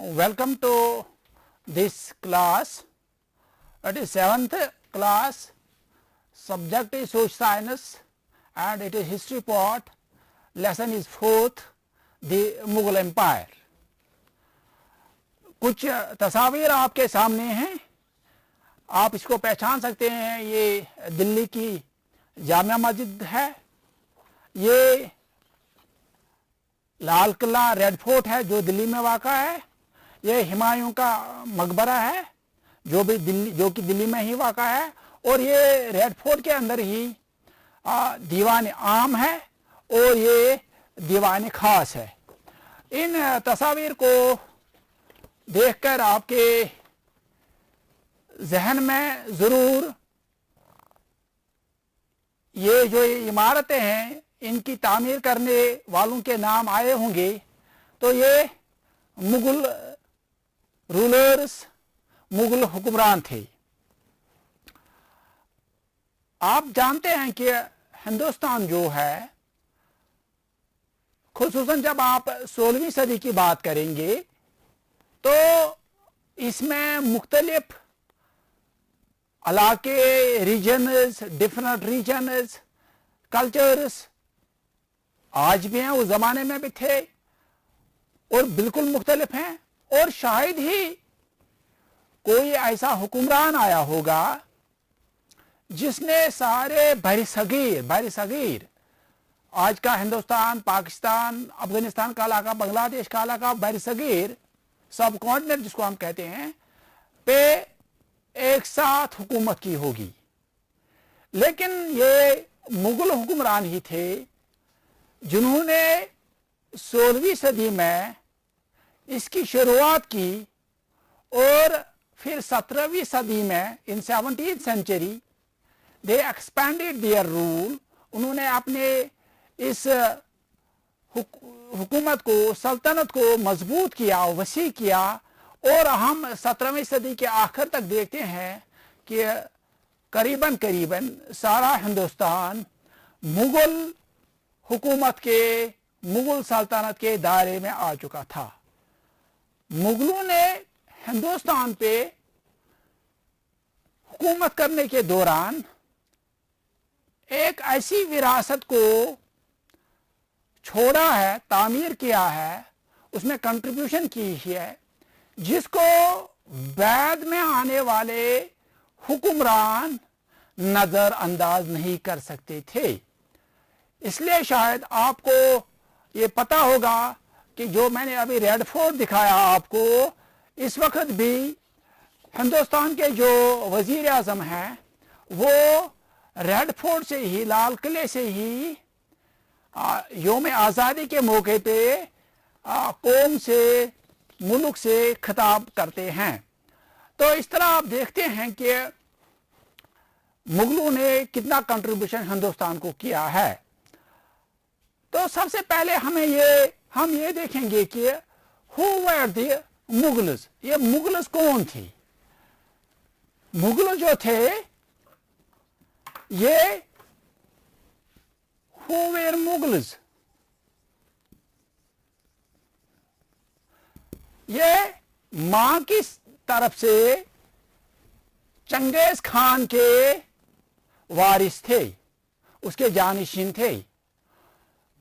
Welcome to this class. It is 7th class. Subject is social science and it is history part. Lesson is 4th, the Mughal Empire. कुछ तस्वीर आपके सामने हैं, आप इसको पहचान सकते हैं. ये दिल्ली की जामिया मस्जिद है, ये लाल किला रेड फोर्ट है जो दिल्ली में वाक़ा है, ये हुमायूं का मकबरा है जो कि दिल्ली में ही वाक़ा है, और ये रेड फोर्ट के अंदर ही दीवान आम है और ये दीवान खास है. इन तस्वीर को देखकर आपके जहन में ज़रूर ये जो इमारतें हैं इनकी तामीर करने वालों के नाम आए होंगे. तो ये मुगल रूलर्स, मुगल हुक्मरान थे. आप जानते हैं कि हिंदुस्तान जो है, खुसूसन जब आप 16वीं सदी की बात करेंगे तो इसमें मुख्तलिफ इलाके, रीजन्स, डिफरेंट रीजन्स, कल्चर्स आज भी हैं, उस ज़माने में भी थे और बिल्कुल मुख्तलिफ हैं. और शायद ही कोई ऐसा हुक्मरान आया होगा जिसने सारे बरसगीर आज का हिंदुस्तान, पाकिस्तान, अफगानिस्तान का इलाका, बांग्लादेश का इलाका, बरसगीर सब कॉन्टिनेंट जिसको हम कहते हैं पे एक साथ हुकूमत की होगी. लेकिन ये मुगल हुक्मरान ही थे जिन्होंने 16वीं सदी में इसकी शुरुआत की और फिर 17वीं सदी में in 17th century they expanded their rule. उन्होंने अपने इस हुकूमत को, सल्तनत को मजबूत किया, वसी किया और हम 17वीं सदी के आखिर तक देखते हैं कि करीबन सारा हिंदुस्तान मुगल हुकूमत के, मुगल सल्तनत के दायरे में आ चुका था. मुगलों ने हिंदुस्तान पे हुकूमत करने के दौरान एक ऐसी विरासत को छोड़ा है, तामीर किया है, उसमें कंट्रीब्यूशन की है जिसको बाद में आने वाले हुक्मरान नजरअंदाज नहीं कर सकते थे. इसलिए शायद आपको ये पता होगा कि जो मैंने अभी रेड फोर्ट दिखाया आपको, इस वक्त भी हिंदुस्तान के जो वजीर आजम हैं वो रेड फोर्ट से ही, लाल किले से ही यौम आज़ादी के मौके पे कौम से, मुल्क से खिताब करते हैं. तो इस तरह आप देखते हैं कि मुगलों ने कितना कंट्रीब्यूशन हिंदुस्तान को किया है. तो सबसे पहले हम ये देखेंगे कि हु वर द मुगल्स. ये मुगल्स कौन थे? मुगल जो थे ये हु वर मुगल्स, ये मां की तरफ से चंगेज खान के वारिस थे, उसके जानशीन थे,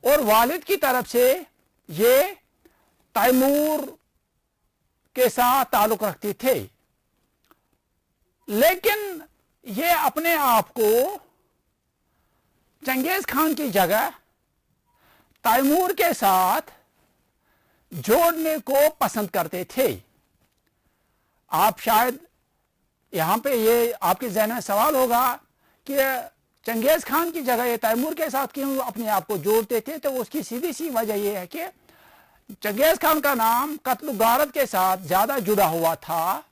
और वालिद की तरफ से ये तैमूर के साथ ताल्लुक रखते थे. लेकिन ये अपने आप को चंगेज खान की जगह तैमूर के साथ जोड़ने को पसंद करते थे. आप शायद यहां पे ये आपके ज़हन में सवाल होगा कि चंगेज खान की जगह ये तैमूर के साथ क्यों अपने आप को जोड़ते थे. तो उसकी सीधी सी वजह यह है कि चंगेज खान का नाम कत्ल गारत के साथ ज्यादा जुड़ा हुआ था,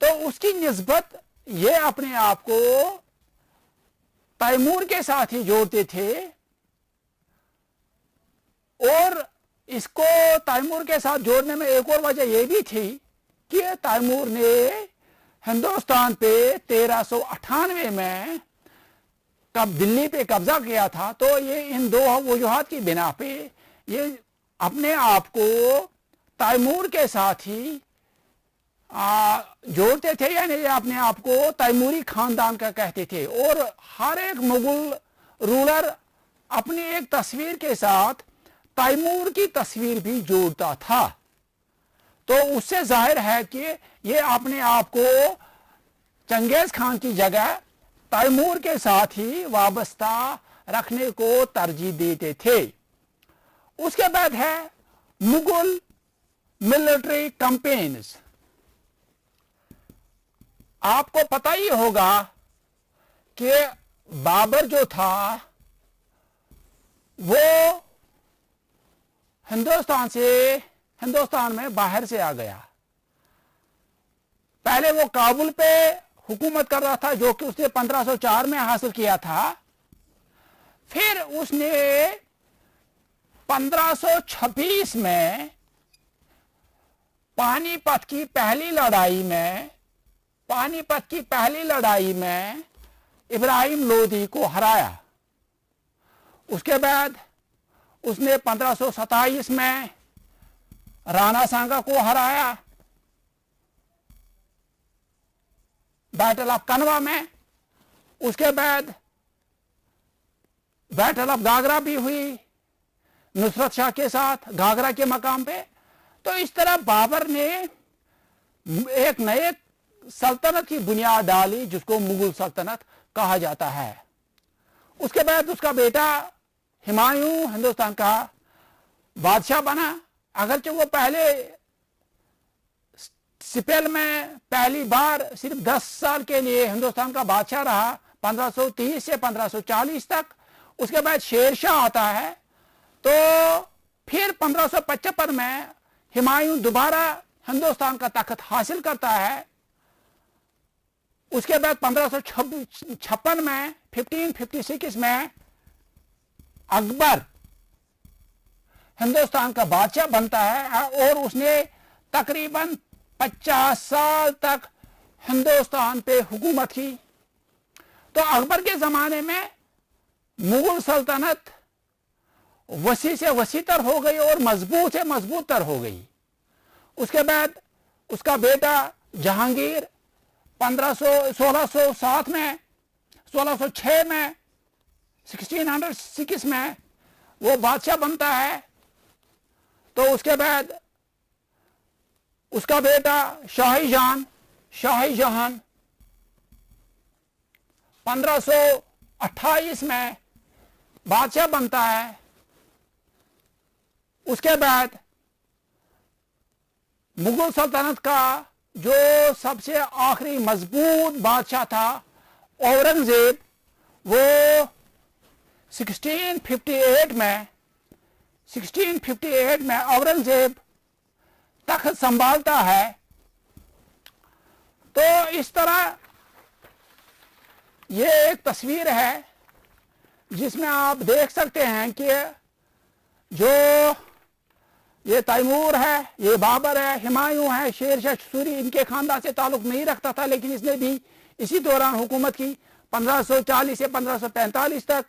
तो उसकी निस्बत ये अपने आप को तैमूर के साथ ही जोड़ते थे. और इसको तैमूर के साथ जोड़ने में एक और वजह यह भी थी कि तैमूर ने हिंदुस्तान पे 1398 में कब दिल्ली पे कब्जा किया था. तो ये इन दो वजूहात की बिना पे ये अपने आप को तैमूर के साथ ही जोड़ते थे, यानी अपने आप को तैमूरी खानदान का कहते थे। और हर एक मुगल रूलर अपनी एक तस्वीर के साथ तैमूर की तस्वीर भी जोड़ता था। तो उससे जाहिर है कि ये अपने आप को चंगेज खान की जगह तैमूर के साथ ही वाबस्ता रखने को तरजीह देते थे। उसके बाद है मुगल मिलिट्री कैंपेन्स। आपको पता ही होगा कि बाबर जो था वो हिंदुस्तान में बाहर से आ गया। पहले वो काबुल पे हुकूमत कर रहा था, जो कि उसने 1504 में हासिल किया था। फिर उसने 1526 में पानीपत की पहली लड़ाई में इब्राहिम लोदी को हराया। उसके बाद उसने 1527 में राणा सांगा को हराया बैटल ऑफ कनवा में। उसके बाद बैटल ऑफ गागरा भी हुई नुसरत शाह के साथ गागरा के मकाम पे। तो इस तरह बाबर ने एक नए सल्तनत की बुनियाद डाली, जिसको मुगल सल्तनत कहा जाता है। उसके बाद उसका बेटा हुमायूं हिंदुस्तान का बादशाह बना। अगरचे वो पहले सिपेल में पहली बार सिर्फ 10 साल के लिए हिंदुस्तान का बादशाह रहा, 1530 से 1540 तक। उसके बाद शेरशाह आता है। तो फिर 1575 में हुमायूं दोबारा हिंदुस्तान का तख्त हासिल करता है। उसके बाद 1556 में 1556 में अकबर हिंदुस्तान का बादशाह बनता है और उसने तकरीबन 50 साल तक हिंदुस्तान पे हुकूमत की। तो अकबर के जमाने में मुगल सल्तनत वसी से वसीतर हो गई और मजबूत से मजबूत तर हो गई। उसके बाद उसका बेटा जहांगीर 1606 में 1606 में वो बादशाह बनता है। तो उसके बाद उसका बेटा शाही जहान 1528 में बादशाह बनता है। उसके बाद मुगल सल्तनत का जो सबसे आखिरी मजबूत बादशाह था औरंगजेब, वो 1658 में औरंगजेब तख्त संभालता है। तो इस तरह ये एक तस्वीर है जिसमें आप देख सकते हैं कि जो ये तैमूर है, ये बाबर है, हुमायूं है, शेरशाह सूरी, इनके खानदान से ताल्लुक नहीं रखता था, लेकिन इसने भी इसी दौरान हुकूमत की 1540 से 1545 तक।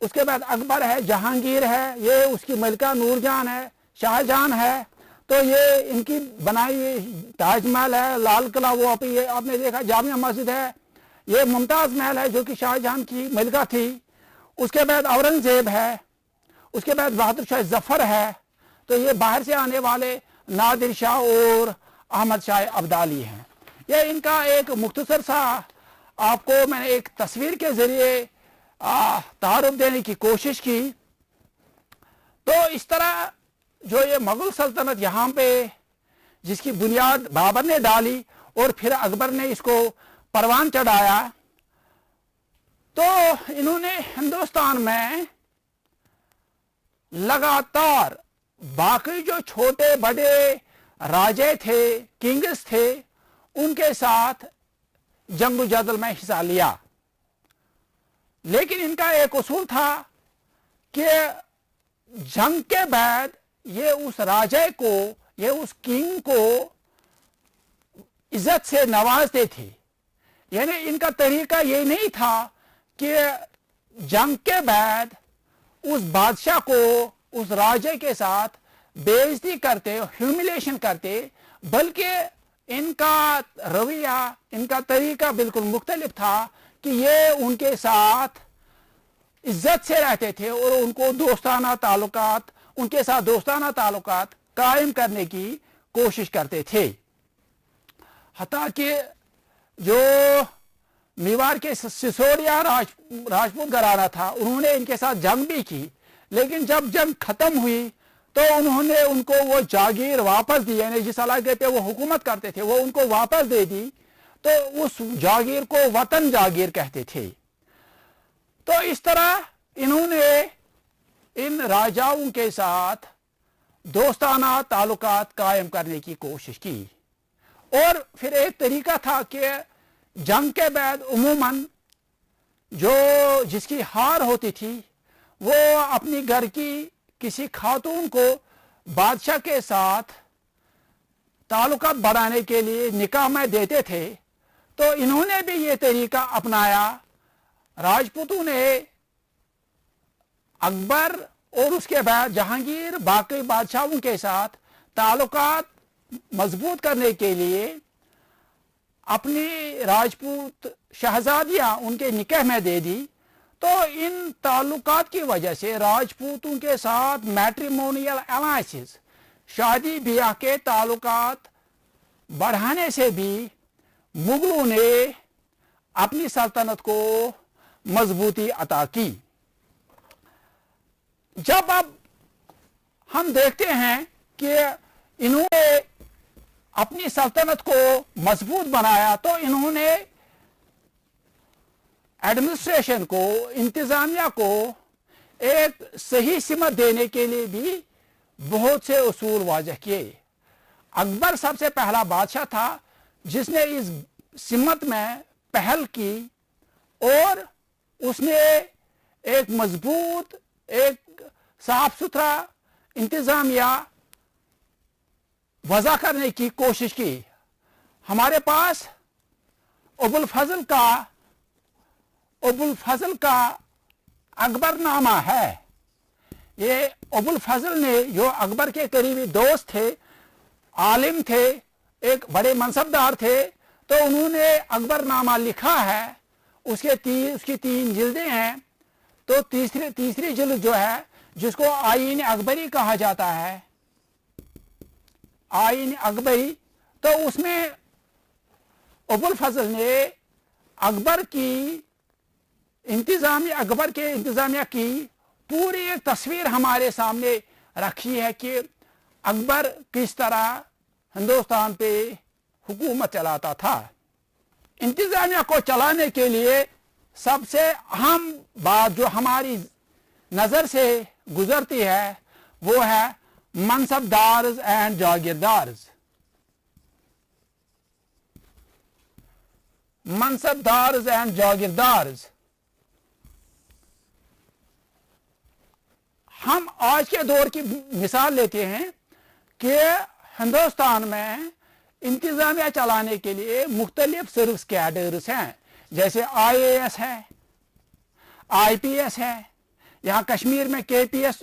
उसके बाद अकबर है, जहांगीर है, ये उसकी मलिका नूरजहां है, शाहजहां है। तो ये इनकी बनाई हुई ताजमहल है, लाल किला वो आपने देखा, जामिया मस्जिद है, ये मुमताज महल है जो कि शाहजहां की मलिका थी। उसके बाद औरंगजेब है, उसके बाद बहादुर शाह जफर है। तो ये बाहर से आने वाले नादिर शाह और अहमद शाह अब्दाली हैं। ये इनका एक मुख्तसर सा आपको मैंने एक तस्वीर के जरिए तारुफ देने की कोशिश की। तो इस तरह जो ये मुगल सल्तनत यहाँ पे जिसकी बुनियाद बाबर ने डाली और फिर अकबर ने इसको परवान चढ़ाया, तो इन्होंने हिंदुस्तान में लगातार बाकी जो छोटे बड़े राजे थे, किंग्स थे, उनके साथ जंग जदल में हिस्सा लिया। लेकिन इनका एक उसूल था कि जंग के बाद ये उस राजे को, ये उस किंग को इज्जत से नवाजते थे। यानी इनका तरीका ये नहीं था कि जंग के बाद उस बादशाह को, उस राजे के साथ बेइज्जती करते, ह्यूमिलेशन करते, बल्कि इनका रवैया, इनका तरीका बिल्कुल मुख्तलिफ था कि ये उनके साथ इज्जत से रहते थे और उनको दोस्ताना ताल्लुकात, उनके साथ दोस्ताना ताल्लुकात कायम करने की कोशिश करते थे। हत्ता कि जो मेवाड़ के सिसोदिया राजपूत घराना था, उन्होंने इनके साथ जंग भी की, लेकिन जब जंग खत्म हुई तो उन्होंने उनको वो जागीर वापस दी, यानी जिस इलाके पे वो हुकूमत करते थे वो उनको वापस दे दी। तो उस जागीर को वतन जागीर कहते थे। तो इस तरह इन्होंने इन राजाओं के साथ दोस्ताना ताल्लुकात कायम करने की कोशिश की। और फिर एक तरीका था कि जंग के बाद उमूमन जो जिसकी हार होती थी वो अपनी घर की किसी खातून को बादशाह के साथ ताल्लुकात बढ़ाने के लिए निकाह में देते थे। तो इन्होंने भी ये तरीका अपनाया। राजपूतों ने अकबर और उसके बाद जहांगीर बाकी बादशाहों के साथ ताल्लुकात मजबूत करने के लिए अपनी राजपूत शहजादियां उनके निकाह में दे दी। तो इन ताल्लुकात की वजह से राजपूतों के साथ मैट्रिमोनियल अलायंसेस, शादी ब्याह के ताल्लुकात बढ़ाने से भी मुगलों ने अपनी सल्तनत को मजबूती अता की। जब अब हम देखते हैं कि इन्होंने अपनी सल्तनत को मजबूत बनाया, तो इन्होंने एडमिनिस्ट्रेशन को, इंतजामिया को एक सही सिमत देने के लिए भी बहुत से उसूल वाज़ह किए। अकबर सबसे पहला बादशाह था जिसने इस सिमत में पहल की और उसने एक मजबूत, एक साफ सुथरा इंतजामिया वज़ा करने की कोशिश की। हमारे पास अबुल फजल का अकबरनामा है। ये अबुल फजल ने, जो अकबर के करीबी दोस्त थे, आलिम थे, एक बड़े मनसबदार थे, तो उन्होंने अकबरनामा लिखा है। उसकी 3 जिल्दें हैं। तो तीसरी जिल्द जो है, जिसको आईन अकबरी कहा जाता है, आईन अकबरी, तो उसमें अबुल फजल ने अकबर के इंतजामिया की पूरी एक तस्वीर हमारे सामने रखी है कि अकबर किस तरह हिंदुस्तान पे हुकूमत चलाता था। इंतजामिया को चलाने के लिए सबसे अहम बात जो हमारी नजर से गुजरती है वो है मनसबदार्स एंड जागीरदार्स। मनसबदार्स एंड जागीरदार्स। हम आज के दौर की मिसाल लेते हैं कि हिंदुस्तान में इंतजामिया चलाने के लिए मुख्तलिफ सर्विस कैडर्स हैं, जैसे IAS है, IPS है, यहाँ कश्मीर में KPS,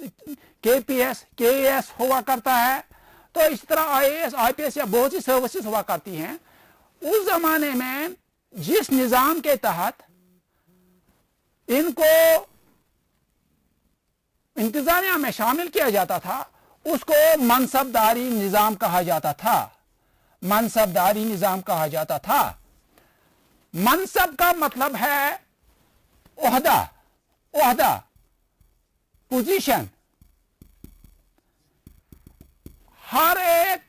KAS हुआ करता है। तो इस तरह IAS, IPS या बहुत सी सर्विसेज हुआ करती हैं। उस जमाने में जिस निज़ाम के तहत इनको इंतजामिया में शामिल किया जाता था उसको मनसबदारी निज़ाम कहा जाता था। मनसबदारी निज़ाम कहा जाता था। मनसब का मतलब है ओहदा, पोजीशन। हर एक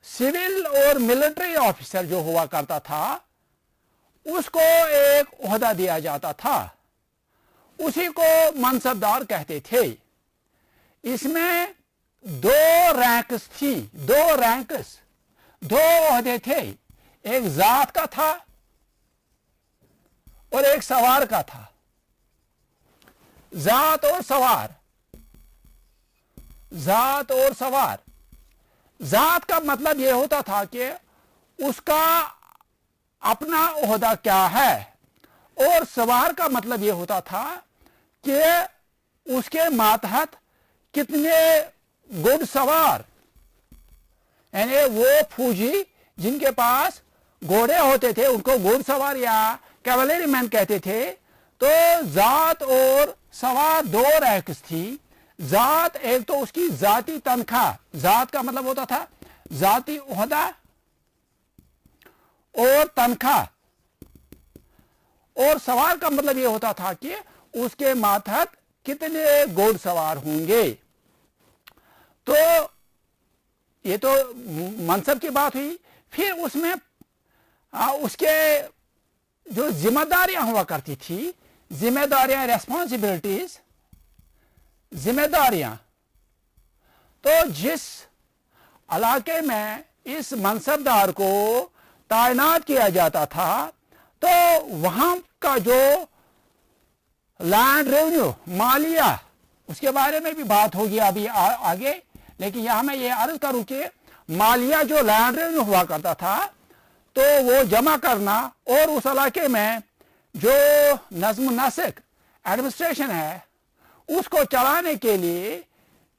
सिविल और मिलिट्री ऑफिसर जो हुआ करता था उसको एक ओहदा दिया जाता था, उसी को मनसबदार कहते थे। इसमें 2 रैंक्स थी, 2 ओहदे थे। एक जात का था और एक सवार का था। जात और सवार। जात का मतलब यह होता था कि उसका अपना ओहदा क्या है, और सवार का मतलब यह होता था कि उसके मातहत कितने घुड़ सवार, यानी वो फौजी जिनके पास घोड़े होते थे उनको घुड़सवार या कैवलरी मैन कहते थे। तो जात और सवार दो रैंक्स थी। जात एक तो उसकी जाती तनख्वाह, जात का मतलब होता था जाती ओहदा और तनख्वाह, और सवार का मतलब ये होता था कि उसके मातहत कितने घोड़सवार होंगे। तो ये तो मनसब की बात हुई। फिर उसमें उसके जो जिम्मेदारियां हुआ करती थी, जिम्मेदारियां, रेस्पॉन्सिबिलिटीज, जिम्मेदारियां, तो जिस इलाके में इस मनसबदार को तैनात किया जाता था तो वहां का जो लैंड रेवेन्यू, मालिया, उसके बारे में भी बात होगी अभी आगे, लेकिन यहां मैं ये अर्ज करूं कि मालिया जो लैंड रेवेन्यू हुआ करता था तो वो जमा करना और उस इलाके में जो नज्म नस्क एडमिनिस्ट्रेशन है उसको चलाने के लिए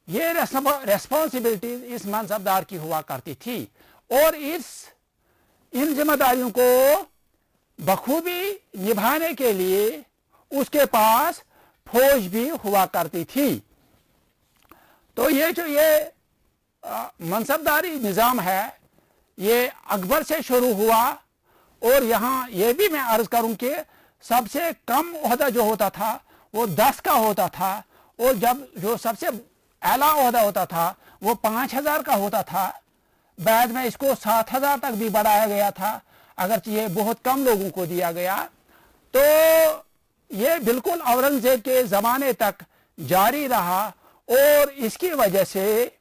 ये रेस्पॉन्सिबिलिटी इस मनसबदार की हुआ करती थी। और इन जिम्मेदारियों को बखूबी निभाने के लिए उसके पास फौज भी हुआ करती थी। तो ये जो ये मनसबदारी निज़ाम है ये अकबर से शुरू हुआ। और यहाँ ये भी मैं अर्ज करूं कि सबसे कम ओहदा जो होता था वो 10 का होता था, और जब जो सबसे आला ओहदा होता था वो 5000 का होता था। बाद में इसको 7000 तक भी बढ़ाया गया था, अगर ये बहुत कम लोगों को दिया गया। तो ये बिल्कुल औरंगजेब के ज़माने तक जारी रहा, और इसकी वजह से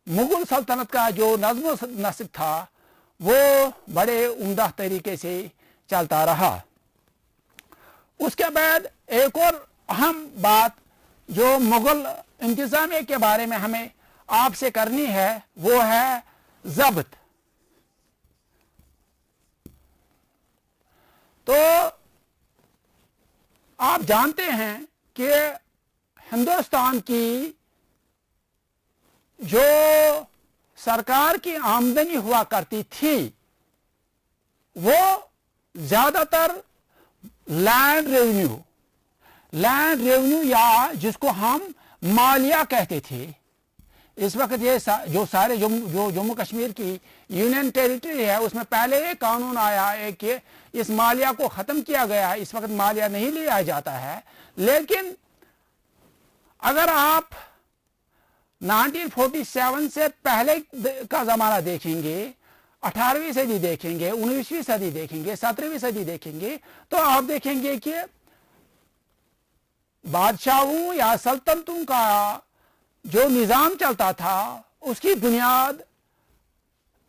मुगल सल्तनत का जो नज़्म नस्क था वो बड़े उम्दा तरीके से चलता रहा। उसके बाद एक और अहम बात जो मुगल इंतज़ामिया के बारे में हमें आपसे करनी है वो है ज़ब्त। तो आप जानते हैं कि हिंदुस्तान की जो सरकार की आमदनी हुआ करती थी वो ज्यादातर लैंड रेवेन्यू या जिसको हम मालिया कहते थे। इस वक्त ये जो सारे जो जम्मू कश्मीर की यूनियन टेरिटरी है उसमें पहले एक कानून आया है कि इस मालिया को ख़त्म किया गया है, इस वक्त मालिया नहीं लिया जाता है। लेकिन अगर आप 1947 से पहले का ज़माना देखेंगे, 18वीं सदी देखेंगे, 19वीं सदी देखेंगे, 17वीं सदी देखेंगे, तो आप देखेंगे कि बादशाहों या सल्तनतों का जो निज़ाम चलता था उसकी बुनियाद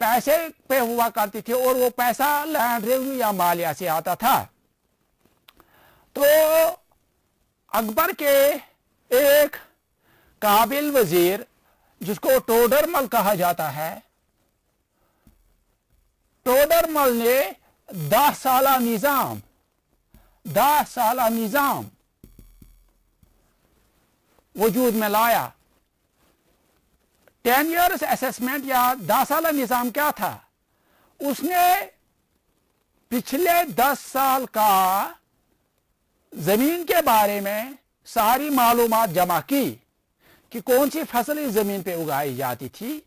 पैसे पे हुआ करती थी, और वो पैसा लैंड रेवेन्यू या मालिया से आता था। तो अकबर के एक काबिल वजीर जिसको टोडरमल कहा जाता है, टोडरमल ने 10 साला निजाम वजूद में लाया। 10 years असेसमेंट या 10 साला निजाम क्या था? उसने पिछले 10 साल का जमीन के बारे में सारी मालूमात जमा की कि कौन सी फसल इस जमीन पे उगाई जाती थी,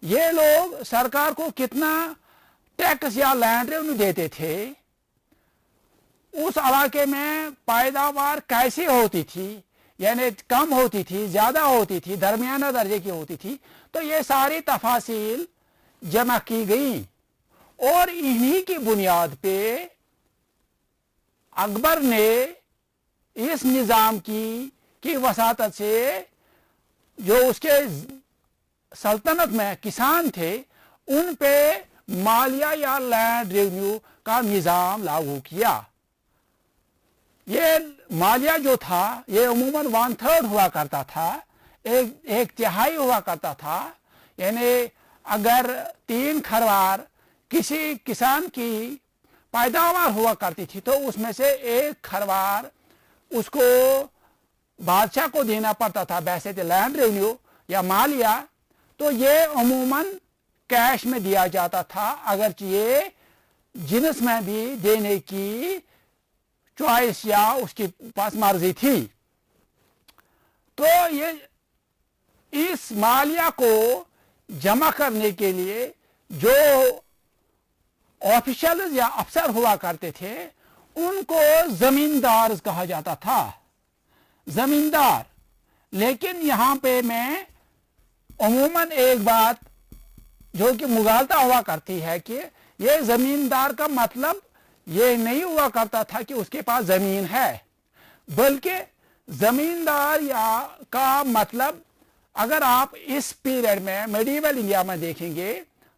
ये लोग सरकार को कितना टैक्स या लैंड रेवेन्यू देते थे, उस इलाके में पैदावार कैसी होती थी, यानी कम होती थी, ज्यादा होती थी, दरमियाना दर्जे की होती थी। तो ये सारी तफासिल जमा की गई, और इन्हीं की बुनियाद पे अकबर ने इस निज़ाम की वसातत से जो उसके सल्तनत में किसान थे उन पे मालिया या लैंड रेवेन्यू का निज़ाम लागू किया। ये मालिया जो था ये अमूमन 1/3 हुआ करता था, एक तिहाई हुआ करता था। यानी अगर 3 खरवार किसी किसान की पैदावार हुआ करती थी तो उसमें से 1 खरवार उसको बादशाह को देना पड़ता था, वैसे तो लैंड रेवेन्यू, या मालिया, तो ये अमूमन कैश में दिया जाता था, अगरचे ये जिन्स में भी देने की चॉइस या उसके पास मर्जी थी। तो ये इस मालिया को जमा करने के लिए जो ऑफिशियल या अफसर हुआ करते थे उनको जमींदार कहा जाता था, जमींदार। लेकिन यहां पे मैं अमूमन एक बात जो कि मुगालता हुआ करती है कि ये जमींदार का मतलब ये नहीं हुआ करता था कि उसके पास जमीन है, बल्कि जमींदार या का मतलब अगर आप इस पीरियड में मेडिवल इंडिया में देखेंगे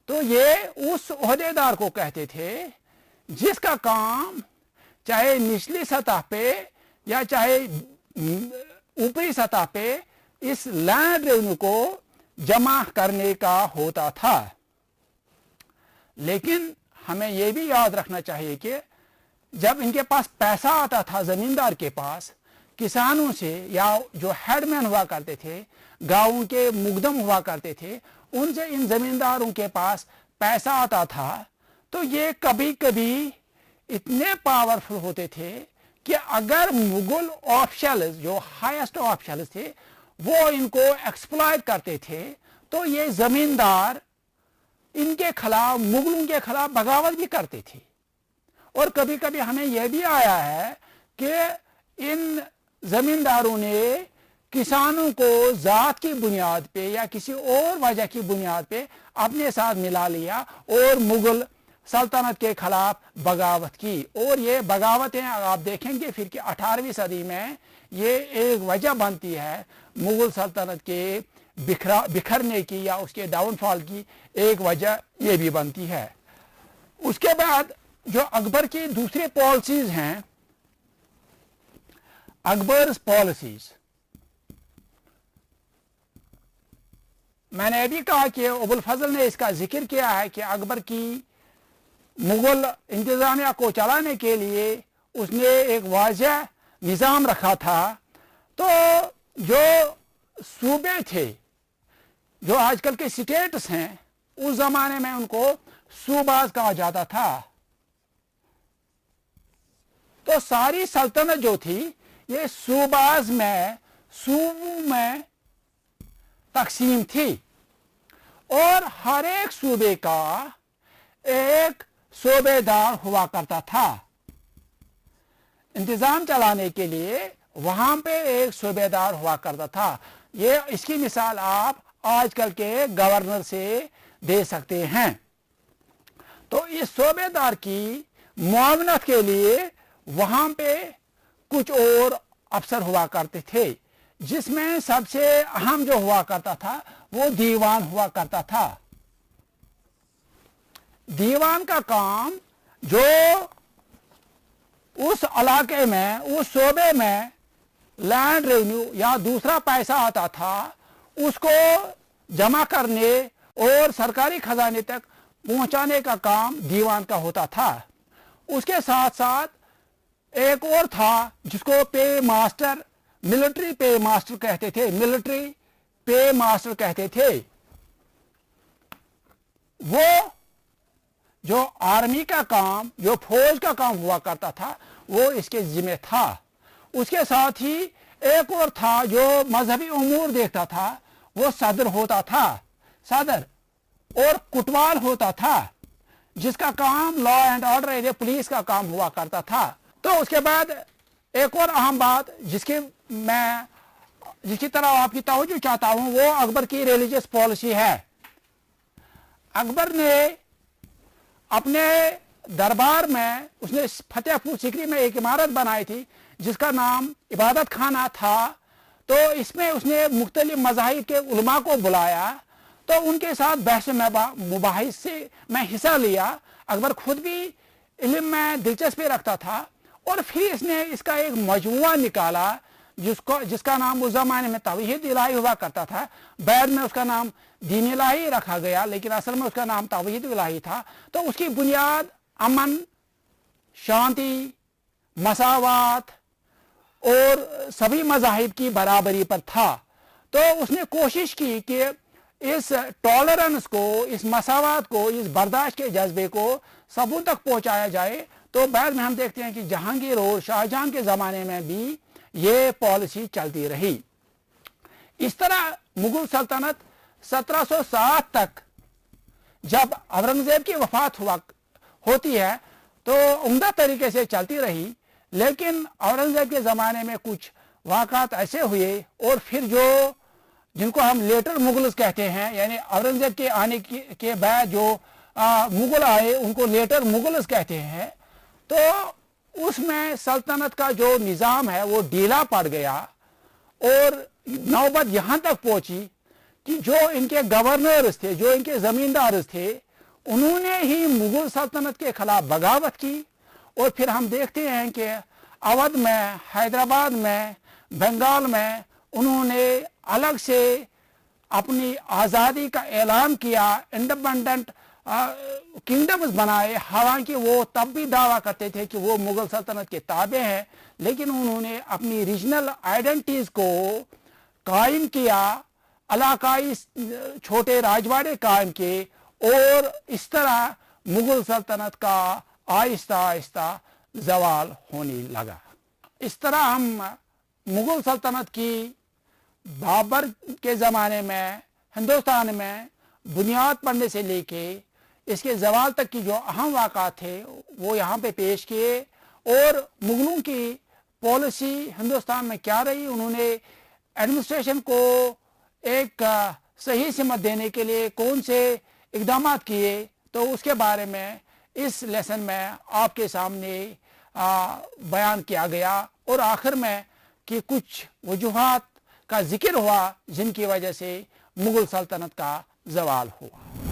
तो ये उस ओहदेदार को कहते थे जिसका काम चाहे निचली सतह पे या चाहे ऊपरी सतह पे इस लैंड रेवेन्यू को जमा करने का होता था। लेकिन हमें यह भी याद रखना चाहिए कि जब इनके पास पैसा आता था जमींदार के पास किसानों से या जो हेडमैन हुआ करते थे, गांवों के मुकदम हुआ करते थे, उनसे इन जमींदारों के पास पैसा आता था, तो ये कभी कभी इतने पावरफुल होते थे कि अगर मुगल ऑफिशियल्स जो हाईएस्ट ऑफिशियल्स थे वो इनको एक्सप्लॉइट करते थे तो ये जमींदार इनके खिलाफ, मुगलों के खिलाफ बगावत भी करते थे। और कभी कभी हमें यह भी आया है कि इन जमींदारों ने किसानों को जात की बुनियाद पे या किसी और वजह की बुनियाद पे अपने साथ मिला लिया और मुगल सल्तनत के खिलाफ बगावत की। और ये बगावतें आप देखेंगे फिर कि 18वीं सदी में ये एक वजह बनती है मुगल सल्तनत के बिखरने की या उसके डाउनफॉल की एक वजह ये भी बनती है। उसके बाद जो अकबर की दूसरी पॉलिसीज हैं, अकबर्स पॉलिसीज, मैंने अभी कहा कि अबुल फजल ने इसका जिक्र किया है कि अकबर की मुगल इंतजामिया को चलाने के लिए उसने एक वाज़ेह निज़ाम रखा था। तो जो सूबे थे, जो आजकल के स्टेट्स हैं, उस जमाने में उनको सूबाज कहा जाता था। तो सारी सल्तनत जो थी ये सूबाज में, सूबों में तकसीम थी और हर एक सूबे का एक सूबेदार हुआ करता था। इंतजाम चलाने के लिए वहां पे एक सूबेदार हुआ करता था। ये इसकी मिसाल आप आजकल के गवर्नर से दे सकते हैं। तो इस सूबेदार की मुआवनत के लिए वहां पे कुछ और अफसर हुआ करते थे, जिसमें सबसे अहम जो हुआ करता था वो दीवान हुआ करता था। दीवान का काम जो उस इलाके में, उस सूबे में लैंड रेवेन्यू या दूसरा पैसा आता था उसको जमा करने और सरकारी खजाने तक पहुंचाने का काम दीवान का होता था। उसके साथ साथ एक और था जिसको पे मास्टर, मिलिट्री पे मास्टर कहते थे, मिलिट्री पे मास्टर कहते थे। वो जो आर्मी का काम, जो फौज का काम हुआ करता था वो इसके जिम्मे था। उसके साथ ही एक और था जो मजहबी उमूर देखता था, वो सदर होता था, सदर। और कुटवाल होता था जिसका काम लॉ एंड ऑर्डर, पुलिस का काम हुआ करता था। तो उसके बाद एक और अहम बात जिसकी तरफ आपकी तवज्जो चाहता हूं वो अकबर की रिलीजियस पॉलिसी है। अकबर ने अपने दरबार में, उसने फतेहपुर सीकरी में एक इमारत बनाई थी जिसका नाम इबादत खाना था। तो इसमें उसने मुख्तलिफ मज़ाहिब के उलमा को बुलाया, तो उनके साथ बहस मुबाहिस में हिस्सा लिया। अकबर खुद भी इल्म में दिलचस्पी रखता था और फिर इसने इसका एक मजमुआ निकाला जिसका नाम उस जमाने में तौहीद इलाही हुआ करता था। बाद में उसका नाम दीन इलाही रखा गया, लेकिन असल में उसका नाम तौहीद इलाही था। तो उसकी बुनियाद अमन, शांति, मसावत और सभी मज़ाहिब की बराबरी पर था। तो उसने कोशिश की कि इस टॉलरेंस को, इस मसावत को, इस बर्दाश्त के जज्बे को सबों तक पहुंचाया जाए। तो बाद में हम देखते हैं कि जहांगीर और शाहजहां के ज़माने में भी ये पॉलिसी चलती रही। इस तरह मुगल सल्तनत 1760 तक जब औरंगजेब की वफात होती है तो उम्दा तरीके से चलती रही, लेकिन औरंगजेब के ज़माने में कुछ वाक़ात ऐसे हुए और फिर जिनको हम लेटर मुगल्स कहते हैं, यानी औरंगजेब के आने के बाद जो मुगल आए उनको लेटर मुगल्स कहते हैं, तो उसमें सल्तनत का जो निज़ाम है वो ढीला पड़ गया और नौबत यहाँ तक पहुँची कि जो इनके गवर्नर्स थे, जो इनके ज़मींदार थे, उन्होंने ही मुगल सल्तनत के खिलाफ बगावत की। और फिर हम देखते हैं कि अवध में, हैदराबाद में, बंगाल में उन्होंने अलग से अपनी आज़ादी का ऐलान किया, इंडिपेंडेंट किंगडम्स बनाए। हालांकि वो तब भी दावा करते थे कि वो मुगल सल्तनत के ताबे हैं, लेकिन उन्होंने अपनी रीजनल आइडेंटिटीज़ को कायम किया, इलाकाई छोटे राजवाड़े कायम किए और इस तरह मुगल सल्तनत का आहिस्ता आहिस्ता ज़वाल होने लगा। इस तरह हम मुगल सल्तनत की बाबर के ज़माने में हिंदुस्तान में बुनियाद पड़ने से लेके इसके ज़वाल तक की जो अहम वाक़ात थे वो यहाँ पे पेश किए और मुगलों की पॉलिसी हिंदुस्तान में क्या रही, उन्होंने एडमिनिस्ट्रेशन को एक सही सिमत देने के लिए कौन से इक़दामात किए, तो उसके बारे में इस लेसन में आपके सामने बयान किया गया। और आखिर में कि कुछ वजूहात का जिक्र हुआ जिनकी वजह से मुगल सल्तनत का ज़वाल हुआ।